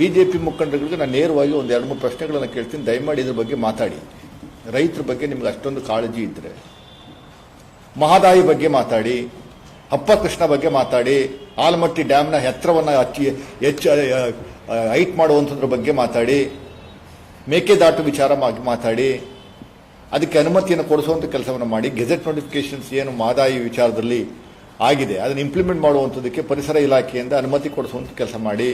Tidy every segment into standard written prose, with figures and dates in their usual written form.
BJP ಮುಖಂಡರುಗಳಿಗೆ ನಾನು ನೇರವಾಗಿ ಒಂದು 2-3 ಪ್ರಶ್ನೆಗಳನ್ನು ಕೇಳ್ತೀನಿ. ದಯಮಾಡಿ ಇದ್ರ ಬಗ್ಗೆ ಮಾತಾಡಿ. ರೈತರ ಬಗ್ಗೆ ನಿಮ್ಗೆ ಅಷ್ಟೊಂದು ಕಾಳಜಿ ಇದ್ದರೆ ಮಹದಾಯಿ ಬಗ್ಗೆ ಮಾತಾಡಿ, ಅಪ್ಪ ಕೃಷ್ಣ ಬಗ್ಗೆ ಮಾತಾಡಿ, ಆಲಮಟ್ಟಿ ಡ್ಯಾಮ್ನ ಎತ್ತರವನ್ನು ಹೆಚ್ಚು ಹೈಟ್ ಮಾಡುವಂಥದ್ರ ಬಗ್ಗೆ ಮಾತಾಡಿ, ಮೇಕೆದಾಟು ವಿಚಾರ ಮಾತಾಡಿ, ಅದಕ್ಕೆ ಅನುಮತಿಯನ್ನು ಕೊಡಿಸುವಂಥ ಕೆಲಸವನ್ನು ಮಾಡಿ, ಗೆಜೆಟ್ ನೋಟಿಫಿಕೇಶನ್ಸ್ ಏನು ಮಹದಾಯಿ ವಿಚಾರದಲ್ಲಿ ಆಗಿದೆ ಅದನ್ನು ಇಂಪ್ಲಿಮೆಂಟ್ ಮಾಡುವಂಥದ್ದಕ್ಕೆ ಪರಿಸರ ಇಲಾಖೆಯಿಂದ ಅನುಮತಿ ಕೊಡಿಸುವಂಥ ಕೆಲಸ ಮಾಡಿ,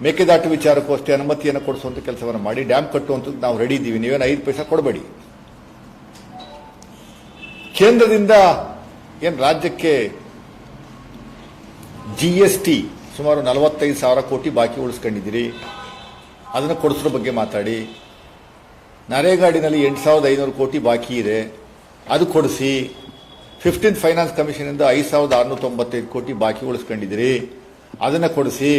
ಮೇಕೆದಾಟು ವಿಚಾರಕ್ಕೂ ಅಷ್ಟೇ ಅನುಮತಿಯನ್ನು ಕೊಡಿಸುವಂಥ ಕೆಲಸವನ್ನು ಮಾಡಿ, ಡ್ಯಾಮ್ ಕಟ್ಟುವಂಥದ್ದು ನಾವು ರೆಡಿ ಇದ್ದೀವಿ, ನೀವೇನು 5 ಪೈಸೆ ಕೊಡಬೇಡಿ. ಕೇಂದ್ರದಿಂದ ಏನು ರಾಜ್ಯಕ್ಕೆ GST ಸುಮಾರು 45,000 ಕೋಟಿ ಬಾಕಿ ಉಳಿಸ್ಕೊಂಡಿದ್ದೀರಿ, ಅದನ್ನು ಕೊಡಿಸೋ ಬಗ್ಗೆ ಮಾತಾಡಿ. ನರೇಗಾಡಿನಲ್ಲಿ 8,500 ಕೋಟಿ ಬಾಕಿ ಇದೆ, ಅದು ಕೊಡಿಸಿ. 15th ಫೈನಾನ್ಸ್ ಕಮಿಷನಿಂದ 5,695 ಕೋಟಿ ಬಾಕಿ ಉಳಿಸ್ಕೊಂಡಿದ್ದೀರಿ, ಅದನ್ನು ಕೊಡಿಸಿ.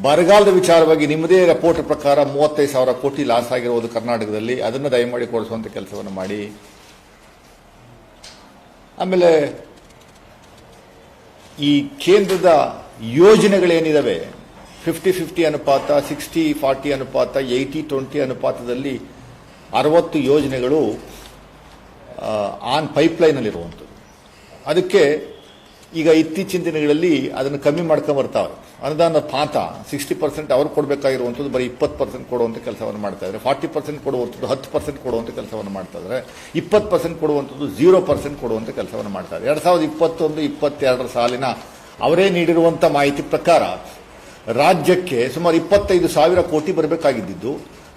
ಬರಗಾಲದ ವಿಚಾರವಾಗಿ ನಿಮ್ಮದೇ ರಿಪೋರ್ಟ್ ಪ್ರಕಾರ 35,000 ಕೋಟಿ ಲಾಸ್ ಆಗಿರುವುದು ಕರ್ನಾಟಕದಲ್ಲಿ, ಅದನ್ನು ದಯಮಾಡಿ ಕೊಡಿಸುವಂಥ ಕೆಲಸವನ್ನು ಮಾಡಿ. ಆಮೇಲೆ ಈ ಕೇಂದ್ರದ ಯೋಜನೆಗಳೇನಿದಾವೆ 50-50 ಅನುಪಾತ, 60-40 ಅನುಪಾತ, 80-20 ಅನುಪಾತದಲ್ಲಿ 60 ಯೋಜನೆಗಳು ಆನ್ ಪೈಪ್ಲೈನಲ್ಲಿರುವಂಥದ್ದು. ಅದಕ್ಕೆ ಈಗ ಇತ್ತೀಚಿನ ದಿನಗಳಲ್ಲಿ ಅದನ್ನು ಕಮ್ಮಿ ಮಾಡ್ಕೊಂಬರ್ತಾವೆ. ಅನುದಾನ ಪಾತ 60% ಅವ್ರು ಕೊಡಬೇಕಾಗಿರುವಂಥದ್ದು ಬರೀ 20% ಕೊಡುವಂಥ ಕೆಲಸವನ್ನು ಮಾಡ್ತಾ ಇದ್ದಾರೆ. 40% ಕೊಡುವಂಥದ್ದು 10% ಕೊಡುವಂಥ ಕೆಲಸವನ್ನು ಮಾಡ್ತಾ ಇದ್ದಾರೆ. 20% ಕೊಡುವಂಥದ್ದು 0% ಕೊಡುವಂಥ ಕೆಲಸವನ್ನು ಮಾಡ್ತಾ ಇದ್ದಾರೆ. 2021-22 ಸಾಲಿನ ಅವರೇ ನೀಡಿರುವಂಥ ಮಾಹಿತಿ ಪ್ರಕಾರ ರಾಜ್ಯಕ್ಕೆ ಸುಮಾರು 25,000 ಕೋಟಿ ಬರಬೇಕಾಗಿದ್ದು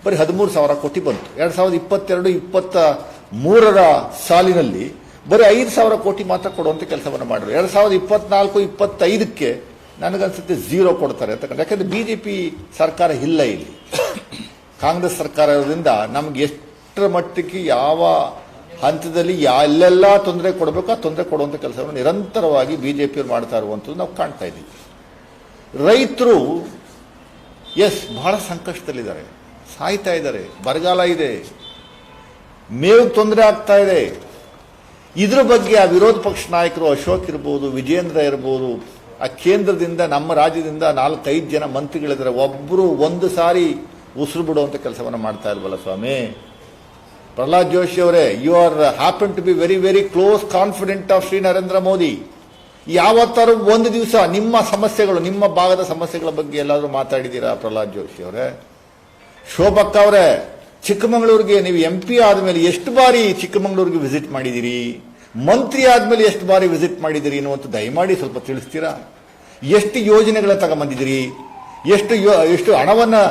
ಬರೀ 13,000 ಕೋಟಿ ಬಂತು. 2022-23 ಸಾಲಿನಲ್ಲಿ ಬರೀ 5,000 ಕೋಟಿ ಮಾತ್ರ ಕೊಡುವಂಥ ಕೆಲಸವನ್ನು ಮಾಡಿದ್ರು. 2024-25ಕ್ಕೆ ನನಗನ್ಸುತ್ತೆ 0 ಕೊಡ್ತಾರೆ ಅಂತ. ಯಾಕಂದ್ರೆ ಬಿಜೆಪಿ ಸರ್ಕಾರ ಇಲ್ಲ ಇಲ್ಲಿ, ಕಾಂಗ್ರೆಸ್ ಸರ್ಕಾರ ಇರೋದ್ರಿಂದ ನಮ್ಗೆ ಎಷ್ಟರ ಮಟ್ಟಿಗೆ ಯಾವ ಹಂತದಲ್ಲಿ ಎಲ್ಲೆಲ್ಲ ತೊಂದರೆ ಕೊಡಬೇಕು ಆ ತೊಂದರೆ ಕೊಡುವಂಥ ಕೆಲಸವನ್ನು ನಿರಂತರವಾಗಿ ಬಿಜೆಪಿಯವರು ಮಾಡ್ತಾ ಇರುವಂಥದ್ದು ನಾವು ಕಾಣ್ತಾ ಇದ್ದೀವಿ. ರೈತರು ಬಹಳ ಸಂಕಷ್ಟದಲ್ಲಿದ್ದಾರೆ, ಸಾಯ್ತಾ ಇದ್ದಾರೆ, ಬರಗಾಲ ಇದೆ, ಮೇವು ತೊಂದರೆ ಆಗ್ತಾ ಇದೆ. ಇದ್ರ ಬಗ್ಗೆ ಆ ವಿರೋಧ ಪಕ್ಷ ನಾಯಕರು ಅಶೋಕ್ ಇರ್ಬೋದು, ವಿಜೇಂದ್ರ ಇರ್ಬೋದು, ಆ ಕೇಂದ್ರದಿಂದ ನಮ್ಮ ರಾಜ್ಯದಿಂದ 4-5 ಜನ ಮಂತ್ರಿಗಳಿದ್ದಾರೆ, ಒಬ್ಬರು ಒಂದು ಸಾರಿ ಉಸಿರು ಬಿಡುವಂಥ ಕೆಲಸವನ್ನು ಮಾಡ್ತಾ ಇಲ್ವಲ್ಲ ಸ್ವಾಮಿ. ಪ್ರಹ್ಲಾದ್ ಜೋಶಿ ಅವರೇ, you are happen to be very very close confidant of Shri Narendra Modi. ಯಾವತ್ತಾರು ಒಂದು ದಿವಸ ನಿಮ್ಮ ಸಮಸ್ಯೆಗಳು, ನಿಮ್ಮ ಭಾಗದ ಸಮಸ್ಯೆಗಳ ಬಗ್ಗೆ ಎಲ್ಲಾದರೂ ಮಾತಾಡಿದ್ದೀರಾ ಪ್ರಹ್ಲಾದ್ ಜೋಶಿ ಅವರೇ? ಶೋಭಕ್ಕ ಅವರೇ, ಚಿಕ್ಕಮಗಳೂರಿಗೆ ನೀವು MP ಆದಮೇಲೆ ಎಷ್ಟು ಬಾರಿ ಚಿಕ್ಕಮಗಳೂರಿಗೆ ವಿಸಿಟ್ ಮಾಡಿದ್ದೀರಿ? ಮಂತ್ರಿ ಆದಮೇಲೆ ಎಷ್ಟು ಬಾರಿ ವಿಸಿಟ್ ಮಾಡಿದ್ದೀರಿ ಅನ್ನುವಂಥ ದಯಮಾಡಿ ಸ್ವಲ್ಪ ತಿಳಿಸ್ತೀರಾ? ಎಷ್ಟು ಯೋಜನೆಗಳ ತಗೊಂಬಂದಿದ್ದೀರಿ? ಎಷ್ಟು ಹಣವನ್ನು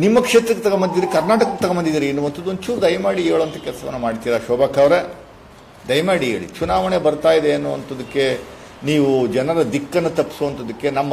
ನಿಮ್ಮ ಕ್ಷೇತ್ರಕ್ಕೆ ತಗೊಂಬಂದಿದ್ದೀರಿ, ಕರ್ನಾಟಕಕ್ಕೆ ತಗೊಂಬಂದಿದ್ದೀರಿ ಎನ್ನುವಂಥದ್ದು ಒಂಚೂರು ದಯಮಾಡಿ ಹೇಳುವಂಥ ಕೆಲಸವನ್ನು ಮಾಡ್ತೀರಾ ಶೋಭಕ್ಕ ಅವರೇ? ದಯಮಾಡಿ ಹೇಳಿ. ಚುನಾವಣೆ ಬರ್ತಾ ಇದೆ ಅನ್ನುವಂಥದ್ದಕ್ಕೆ ನೀವು ಜನರ ದಿಕ್ಕನ್ನು ತಪ್ಪಿಸುವಂಥದ್ದಕ್ಕೆ ನಮ್ಮ